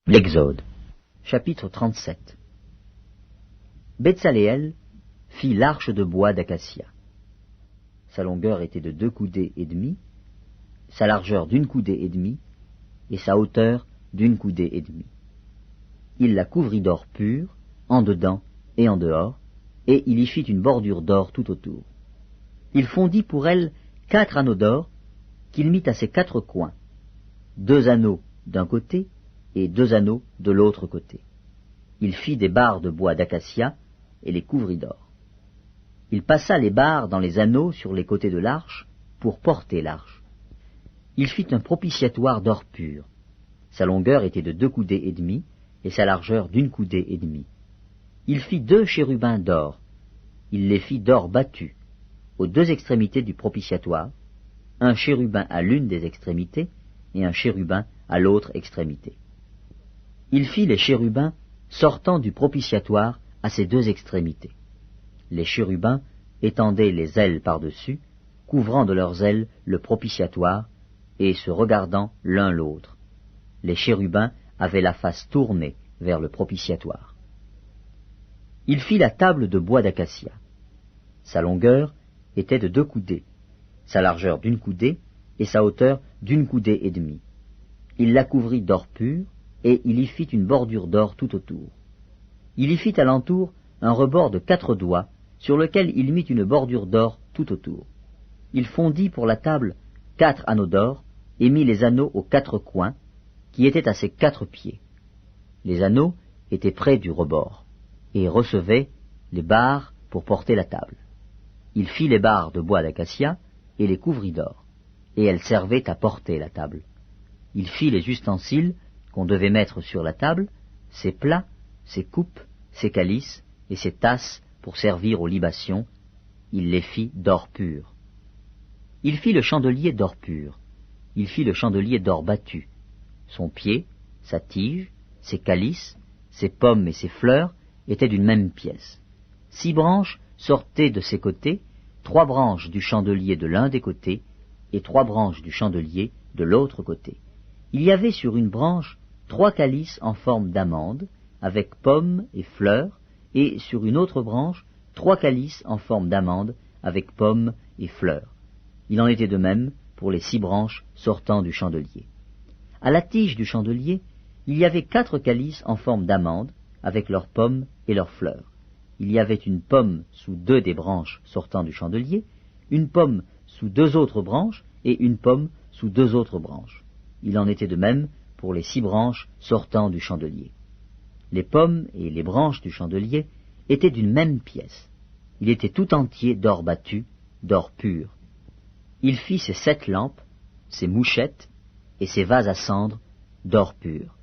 L'Exode, chapitre 37. Betsaléel fit l'arche de bois d'acacia. Sa longueur était de 2 coudées et demie, sa largeur d'1 coudée et demie, et sa hauteur d'1 coudée et demie. Il la couvrit d'or pur, en dedans et en dehors, et il y fit une bordure d'or tout autour. Il fondit pour elle 4 anneaux d'or, qu'il mit à ses 4 coins, 2 anneaux d'un côté et 2 anneaux de l'autre côté. Il fit des barres de bois d'acacia et les couvrit d'or. Il passa les barres dans les anneaux sur les côtés de l'arche pour porter l'arche. Il fit un propitiatoire d'or pur. Sa longueur était de 2 coudées et demie et sa largeur d'1 coudée et demie. Il fit 2 chérubins d'or. Il les fit d'or battu aux 2 extrémités du propitiatoire, un chérubin à l'une des extrémités et un chérubin à l'autre extrémité. Il fit les chérubins sortant du propitiatoire à ses 2 extrémités. Les chérubins étendaient les ailes par-dessus, couvrant de leurs ailes le propitiatoire, et se regardant l'un l'autre. Les chérubins avaient la face tournée vers le propitiatoire. Il fit la table de bois d'acacia. Sa longueur était de 2 coudées, sa largeur d'1 coudée, et sa hauteur d'1 coudée et demie. Il la couvrit d'or pur, et il y fit une bordure d'or tout autour. Il y fit alentour un rebord de 4 doigts, sur lequel il mit une bordure d'or tout autour. Il fondit pour la table 4 anneaux d'or, et mit les anneaux aux 4 coins, qui étaient à ses 4 pieds. Les anneaux étaient près du rebord, et recevaient les barres pour porter la table. Il fit les barres de bois d'acacia, et les couvrit d'or, et elles servaient à porter la table. Il fit les ustensiles qu'on devait mettre sur la table, ses plats, ses coupes, ses calices et ses tasses pour servir aux libations. Il les fit d'or pur. Il fit le chandelier d'or pur. Il fit le chandelier d'or battu. Son pied, sa tige, ses calices, ses pommes et ses fleurs étaient d'une même pièce. 6 branches sortaient de ses côtés, 3 branches du chandelier de l'un des côtés et 3 branches du chandelier de l'autre côté. Il y avait sur une branche 3 calices en forme d'amande, avec pommes et fleurs, et sur une autre branche 3 calices en forme d'amande, avec pommes et fleurs. Il en était de même pour les 6 branches sortant du chandelier. À la tige du chandelier, il y avait 4 calices en forme d'amande, avec leurs pommes et leurs fleurs. Il y avait une pomme sous 2 des branches sortant du chandelier, une pomme sous 2 autres branches, et une pomme sous 2 autres branches. Il en était de même pour les 6 branches sortant du chandelier. Les pommes et les branches du chandelier étaient d'une même pièce. Il était tout entier d'or battu, d'or pur. Il fit ses 7 lampes, ses mouchettes et ses vases à cendre d'or pur.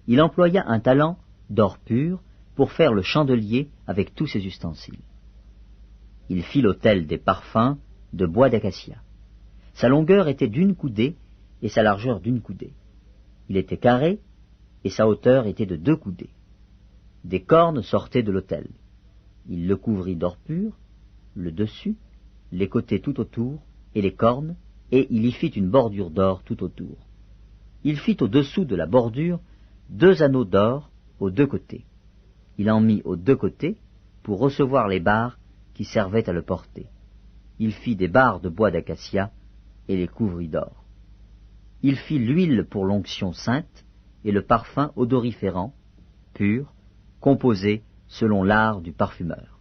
Il employa un talent d'or pur pour faire le chandelier avec tous ses ustensiles. Il fit l'autel des parfums de bois d'acacia. Sa longueur était d'1 coudée et sa largeur d'1 coudée. Il était carré, et sa hauteur était de 2 coudées. Des cornes sortaient de l'autel. Il le couvrit d'or pur, le dessus, les côtés tout autour, et les cornes, et il y fit une bordure d'or tout autour. Il fit au-dessous de la bordure 2 anneaux d'or aux 2 côtés. Il en mit aux 2 côtés pour recevoir les barres qui servaient à le porter. Il fit des barres de bois d'acacia et les couvrit d'or. Il fit l'huile pour l'onction sainte et le parfum odoriférant, pur, composé selon l'art du parfumeur.